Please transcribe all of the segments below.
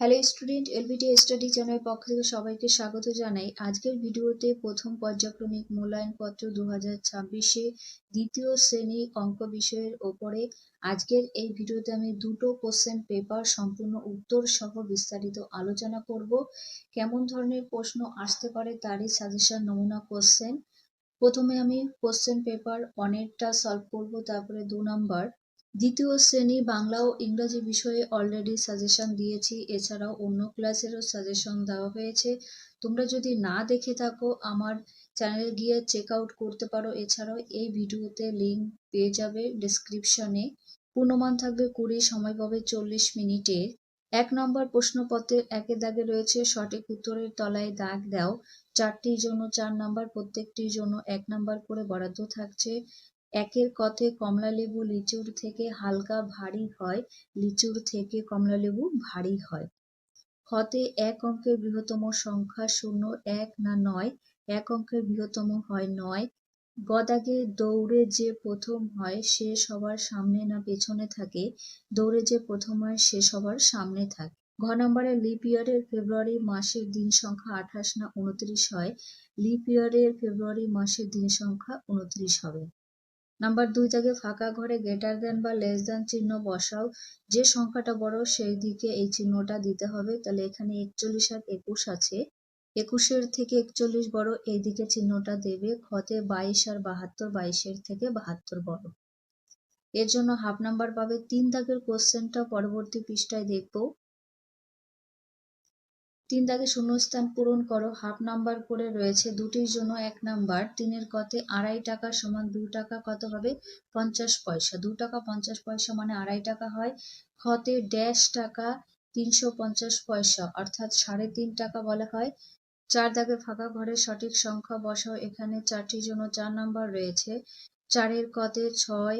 Hello student, LBT study চ্যানেলের পক্ষ থেকে সবাইকে স্বাগত জানাই। আজকের ভিডিওতে প্রথম পর্যায়ক্রমিক মূল্যায়নপত্র 2026-এ দ্বিতীয় শ্রেণী অঙ্ক বিষয়ের ওপরে আজকের এই ভিডিওতে আমি দুটো কোশ্চেন পেপার সম্পূর্ণ উত্তর সহ বিস্তারিত আলোচনা করব। কেমন ধরনের প্রশ্ন আসতে পারে তারই সাজেশন নমুনা কোশ্চেন। প্রথমে আমি কোশ্চেন পেপার 1-এরটা সলভ করব, তারপরে 2 নাম্বার দ্বিতীয় শ্রেণী বাংলা ও ইংরেজি বিষয়ে অলরেডি সাজেশন দিয়েছি, এছাড়াও অন্য ক্লাসেরও সাজেশন দেওয়া হয়েছে। তোমরা যদি না দেখে থাকো আমার চ্যানেলে গিয়ে চেক আউট করতে পারো। এছাড়াও এই ভিডিওতে লিঙ্ক পেয়ে যাবে ডেসক্রিপশনে। পূর্ণমান থাকবে 20, সময় পাবে 40 মিনিটে। 1 নম্বর প্রশ্নপত্রের একের দাগে রয়েছে সঠিক উত্তরের তলায় দাগ দাও। 4টির জন্য 4 নাম্বার, প্রত্যেকটির জন্য 1 নাম্বার করে বরাদ্দ থাকছে। একের কথে কমলালেবু লিচুর থেকে হালকা ভারী হয়, লিচুর থেকে কমলালেবু ভারী হয়। খতে এক অঙ্কের বৃহত্তম সংখ্যা 0, 1 না 9? এক অঙ্কের বৃহত্তম হয় 9। গ দাগে দৌড়ে যে প্রথম হয় সে সবার সামনে না পেছনে থাকে? দৌড়ে যে প্রথম হয় সে সবার সামনে থাকে। ঘ নম্বরে লিপ ইয়ারের ফেব্রুয়ারি মাসের দিন সংখ্যা 28 না 29 হয়? লিপ ইয়ারের ফেব্রুয়ারি মাসের দিন সংখ্যা 29 হবে। নাম্বার 2 দাগে ফাঁকা ঘরে গ্রেটার দেন বা লেস দেন চিহ্ন বসাও। যে সংখ্যাটা বড় সেই দিকে এই চিহ্নটা দিতে হবে। তাহলে এখানে 41 আর 21 আছে, 21-এর থেকে 41 বড়, এই দিকে চিহ্নটা দেবে। খতে 22 আর 72, 22-এর থেকে 72 বড়। এর জন্য হাফ নাম্বার পাবে। 3 দাগের কোশ্চেনটা পরবর্তী পৃষ্ঠায় দেখবো। 3 দাগে শূন্যস্থান পূরণ করো। হাফ নাম্বার করে রয়েছে, দুটির জন্য 1 নাম্বার। 3-এর কথে 2.5 টাকা সমান 2 টাকা কত হবে? 50 পয়সা। 2 টাকা 50 পয়সা মানে 2.5 টাকা হয়। খতে ড্যাশ টাকা 350 পয়সা অর্থাৎ 3.5 টাকা বলা হয়। 4 দাগে ফাঁকা ঘরে সঠিক সংখ্যা বসাও। এখানে 4টির জন্য 4 নাম্বার রয়েছে। 4-এর কথে 6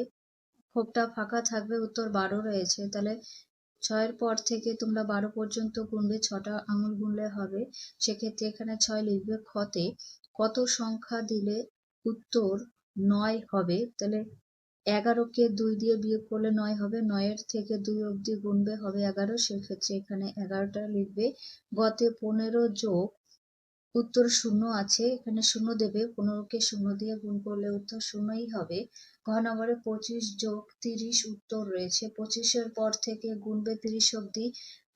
খোপটা ফাঁকা থাকবে, উত্তর 12 রয়েছে। তাহলে 6-এর পর থেকে তোমরা 12 পর্যন্ত গুনবে, 6টা আঙুল গুনলে হবে। সেক্ষেত্রে এখানে 6 লিখবে। খতে কত সংখ্যা দিলে উত্তর 9 হবে? তাহলে 11-কে 2 দিয়ে বিয়োগ করলে 9 হবে। 9-এর থেকে 2 অবধি গুনবে, হবে 11। সেক্ষেত্রে এখানে 11টা লিখবে। গতে 15 যোগ উত্তর 0 আছে, এখানে 0 দেবে। 15-কে 0 দিয়ে গুণ করলে উত্তর 0ই হবে। ঘ নম্বরে 25 যোগ 30 উত্তর রয়েছে। 25-এর পর থেকে গুনবে 30 অবধি,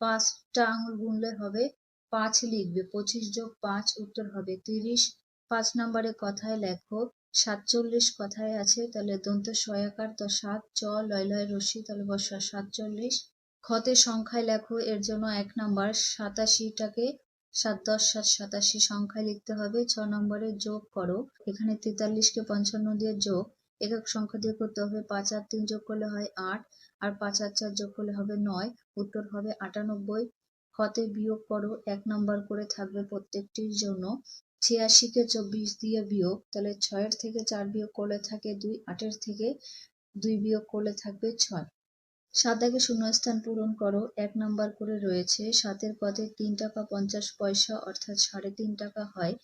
5টা আঙুল গুনলে হবে 5 লিখবে। 25 যোগ 5 উত্তর হবে 30। 5 নম্বরে কথায় লেখো 47 কথায় আছে, তাহলে দন্ত সয়াকার তো 7 চ লয় লয় রশ্মি, তাহলে বসা 47। খতে সংখ্যায় লেখো, এর জন্য 1 নাম্বার 87টাকে 7 10 7 87 সংখ্যায় লিখতে হবে। 6 নম্বরে যোগ করো। এখানে 43-কে 55 দিয়ে যোগ, একক সংখ্যা দিয়ে করতে হবে। 5 আর 3 যোগ করলে হয় 8, আর 5 আর 4 যোগ করলে হবে 9, উত্তর হবে 98। খতে বিয়োগ করো, 1 নাম্বার করে থাকবে প্রত্যেকটির জন্য। 86-কে 24 দিয়ে বিয়োগ, তাহলে 6-এর থেকে 4 বিয়োগ করলে থাকে 2, 8-এর থেকে 2 বিয়োগ করলে থাকবে 6। 7 দাগে শূন্যস্থান পূরণ করো। 1 নাম্বার করে রয়েছে। 7-এর কথে 3 টাকা 50 পয়সা অর্থাৎ 3.5 টাকা হয়।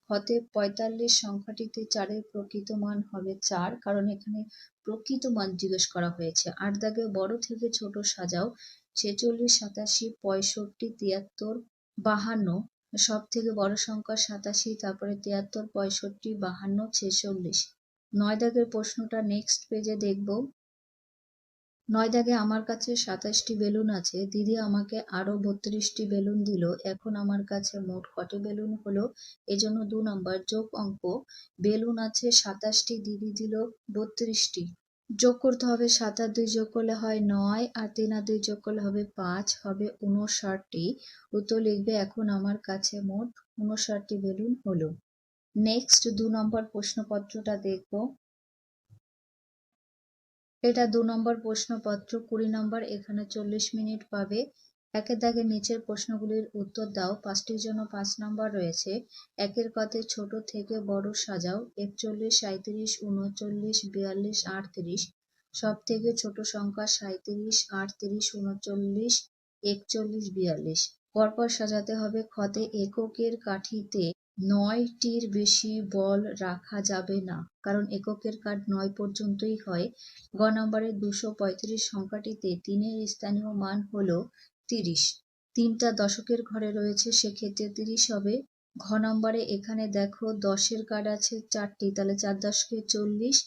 খতে 45 সংখ্যাটিতে 4-এর প্রকৃত মান হবে 4, কারণ এখানে প্রকৃত মান জিজ্ঞেস করা হয়েছে। 8 দাগে বড় থেকে ছোট সাজাও। 46 87 65 73 52, সব থেকে বড় সংখ্যা 87, তারপরে 73 65 52 46। 9 দাগের প্রশ্নটা নেক্সট পেজে দেখবো। 9 দাগে আমার কাছে 27টি বেলুন আছে, দিদি আমাকে আরো 32টি বেলুন দিল, এখন আমার কাছে মোট কটি বেলুন হলো? এজন্য 2 নাম্বার যোগ অঙ্ক। বেলুন আছে 27টি, দিদি দিল 32টি। যোগ করতে হবে। 7 আর 2 যোগ করলে হয় 9, আর 3 আর 2 যোগ করলে হবে 5, হবে 59টি। উত্তর লিখবে, এখন আমার কাছে মোট 59টি বেলুন হলো। নেক্সট 2 নম্বর প্রশ্নপত্রটা দেখবো। এটা 2 নম্বর প্রশ্নপত্র, 20 নম্বর। এখানে 40 মিনিট পাবে। একের দাগের নিচের প্রশ্নগুলির উত্তর দাও। 5টির জন্য 5 নম্বর রয়েছে। একের কথে ছোট থেকে বড় সাজাও। 41 37 39 42 38, সব থেকে ছোট সংখ্যা 37 38 39 41 42। পরপর সাজাতে হবে। খতে এককের কাঠিতে 9টির বেশি বল রাখা যাবে না, কারণ এককের কাঠ 9 পর্যন্তই হয়। গ নম্বরে 235 সংখ্যাটিতে 3-এর স্থানীয় মান হলো 30। তিনটা দশকের ঘরে রয়েছে, সেক্ষেত্রে 30 হবে। ঘ নম্বরে এখানে দেখো 10-এর কার্ড আছে 4টি, তাহলে 4 10 40,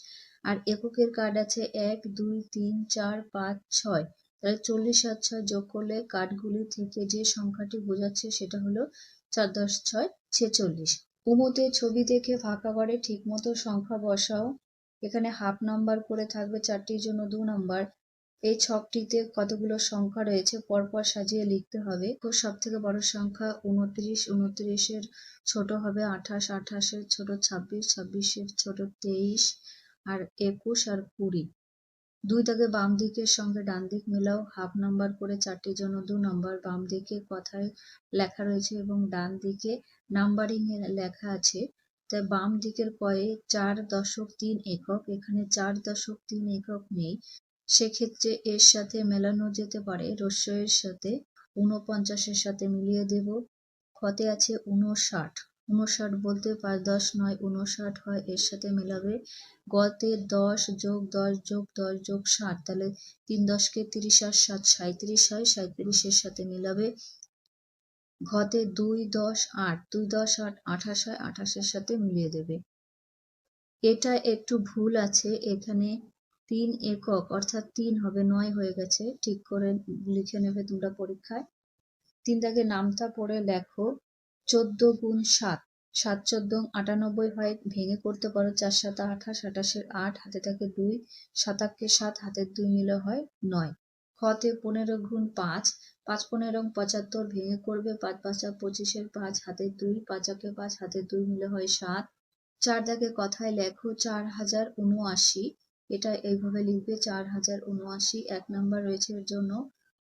আর এককের কার্ড আছে 1 2 3 4 5 6, তাহলে 40 আর 6 যোগ করলে কার্ডগুলি থেকে যে সংখ্যাটি বোঝাচ্ছে সেটা হলো 4 10 6 46। কুমুতে ছবি দেখে ফাঁকা ঘরে ঠিকমতো সংখ্যা বসাও। এখানে হাফ নাম্বার করে থাকবে 4টির জন্য 2 নাম্বার। এই ছকটিতে কতগুলো সংখ্যা রয়েছে পরপর সাজিয়ে লিখতে হবে। তো সব থেকে বড় সংখ্যা 29, 29-এর ছোট হবে 28, 28-এর ছোট 26, 26-এর ছোট 23, আর 21 আর 20। দুই দাগে বাম দিকের সঙ্গে ডান দিক মেলাও। হাফ নাম্বার করে 4টির জন্য 2 নাম্বার। বাম দিকে কথায় লেখা রয়েছে এবং ডান দিকে নাম্বারিং এ লেখা আছে। তাই বাম দিকের কয়ে 4.3 একক, এখানে 4.3 একক নেই, সেক্ষেত্রে এর সাথে মেলানো যেতে পারে রস্যইয়ের সাথে 49-এর সাথে মিলিয়ে দেব। খতে আছে 59, 59 বলতে 5 10 9 59 হয়, এর সাথে মেলাবে। গতে 10 যোগ 10 যোগ 10 যোগ 7, তাহলে 3 10 30 আর 7 37 হয়, 37-এর সাথে মেলাবে। ঘতে 2 10 8, 2 10 8 28 হয়, 28-এর সাথে মিলিয়ে দেবে। এটা একটু ভুল আছে, এখানে 3 একক অর্থাৎ 3 হবে, 9 হয়ে গেছে, ঠিক করে লিখে নেবে তোমরা পরীক্ষায়। 3 দাগে নামতা পড়ে লেখো। 14 গুণ 7, 7 14 98 হয়, ভেঙে করতে পারো। 4 7 28, 28-এর 8 হাতে থাকে 2, 7 8 7 হাতের 2 মিলে হয় 9। খতে 15 গুণ 5, 5 15 75, ভেঙে করবে। 5 5 25-এর 5 হাতের 2, 5 5 হাতের 2 মিলে হয় 7। 4 দাগে কথায় লেখো 4079, এটা এইভাবে লিখবে 4079, 1 নাম্বার রয়েছে এর জন্য।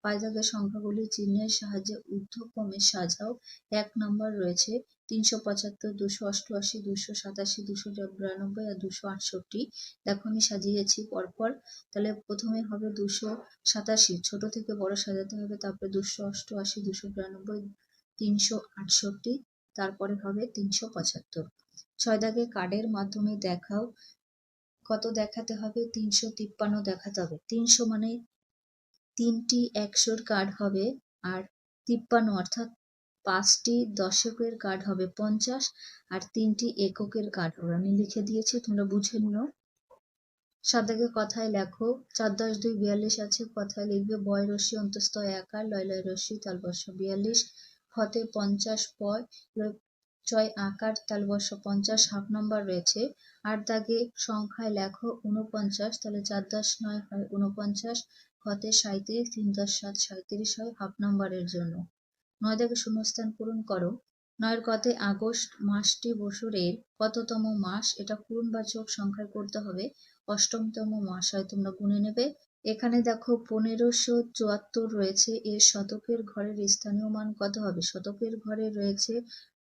5 দাগের সংখ্যাগুলি চিহ্নের সাহায্যে ঊর্ধ্বক্রমে সাজাও। 1 নাম্বার রয়েছে 375, 288, 287, 292 আর 268। দেখো আমি সাজিয়েছি পরপর। তাহলে প্রথমে হবে 287, ছোট থেকে বড় সাজাতে হবে, তারপরে 288, 292, 368, তারপরে হবে 375। 6 দাগে কার্ডের মাধ্যমে দেখাও। কত দেখাতে হবে? 353 দেখাতে হবে। 300 মানে 3টি 100-র কার্ড হবে, আর 53 অর্থাৎ 5টি দশকের কার্ড হবে 50, আর 3টি এককের কার্ড হবে। আমি লিখে দিয়েছি, তোমরা বুঝে নিও। 7 দাগে কথায় লেখো। 4 10 2 42 আছে, কথায় লিখবে বয় রশ্মি অন্তস্থ আকার লয় লয় রশ্মি তালবর্ষ 42। খতে 50 পয় 6 আকার তালবর্ষ 50, হাফ নাম্বার রয়েছে। 8 দাগে সংখ্যায় লেখো 49, তাহলে 4 10 9 হয় 49। খতে 37, 3 10 7 37 হয়, হাফ নাম্বারের জন্য। 9 দাগে শূন্যস্থান পূরণ করো। 9-এর কতে আগস্ট মাসটি বছরের কততম মাস, এটা পূর্ণবাচক সংখ্যায় করতে হবে। 8মতম মাস হয়, তোমরা গুনে নেবে। এখানে দেখো 1574 রয়েছে, এর শতকের ঘরের স্থানীয় মান কত হবে? শতকের ঘরে রয়েছে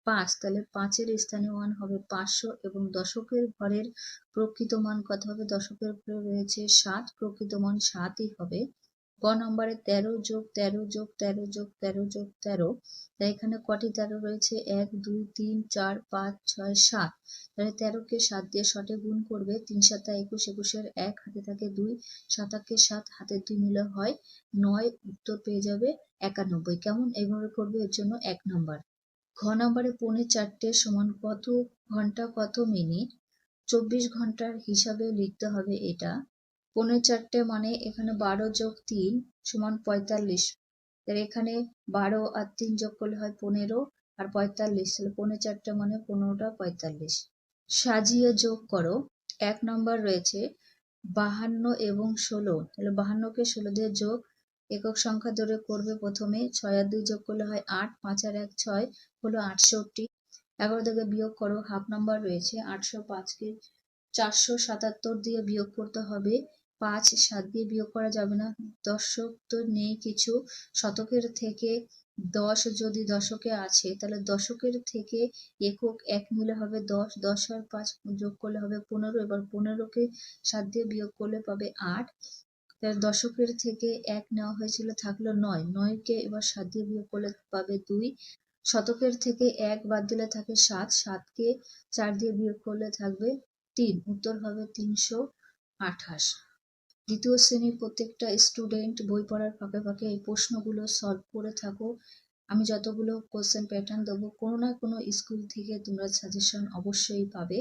5, তাহলে 5-এর স্থানীয় মান হবে 500, এবং দশকের ঘরের প্রকৃত মান কত হবে? দশকের ঘরে রয়েছে 7, প্রকৃত মান 7ই হবে। গ নম্বরে 13 যোগ 13 যোগ 13 যোগ 13 যোগ 13, তাই এখানে কটি 13 রয়েছে? 1 2 3 4 5 6 7, তাহলে 13-কে 7 দিয়ে শটে গুণ করবে। 3 7 21, 21-এর 1 হাতে থাকে 2, 7 8 7 হাতের 2 মিলে হয় 9, উত্তর পেয়ে যাবে 91। কেমন? এইভাবে করবে, এর জন্য 1 নাম্বার। ঘ নাম্বারে 4:45 সমান কত ঘন্টা কত মিনিট? 24 ঘন্টার হিসাবে লিখতে হবে এটা। 4:45 মানে এখানে 12 যোগ 3 সমান 45, তাহলে এখানে 12 আর 3 যোগ করলে হয় 15 আর 45, তাহলে 4:45 মানে 15টা 45। সাজিয়ে যোগ করো। 1 নম্বর রয়েছে 52 এবং 16, তাহলে 52-কে 16 দিয়ে যোগ। একক সংখ্যা ধরে করবে প্রথমে। 6 আর 2 যোগ করলে হয় 8, 5 আর 1 6 হলো 68। 11 থেকে বিয়োগ করো। হাফ নাম্বার রয়েছে 805-কে 477 দিয়ে বিয়োগ করতে হবে। 5 7 দিয়ে বিয়োগ করা যাবে না, দশক তো নেই কিছু। শতকের থেকে 10 যদি দশকে আছে, তাহলে দশকের থেকে একক 1 নিলে হবে 10, 10 আর 5 যোগ করলে হবে 15, এবার 15-কে 7 দিয়ে বিয়োগ করলে পাবে 8। তাহলে দশকের থেকে 1 নেওয়া হয়েছিল, থাকলো 9, 9-কে এবার 7 দিয়ে বিয়োগ করলে পাবে 2। শতকের থেকে 1 বাদ দিলে থাকে 7, 7-কে 4 দিয়ে বিয়োগ করলে থাকবে 3, উত্তর হবে 328। দ্বিতীয় শ্রেণীর প্রত্যেকটা স্টুডেন্ট বই পড়ার ফাঁকে ফাঁকে এই প্রশ্নগুলো সলভ করে থাকো। আমি যতগুলো কোশ্চেন প্যাটার্ন দেবো কোনো না কোনো স্কুল থেকে তোমরা সাজেশন অবশ্যই পাবে।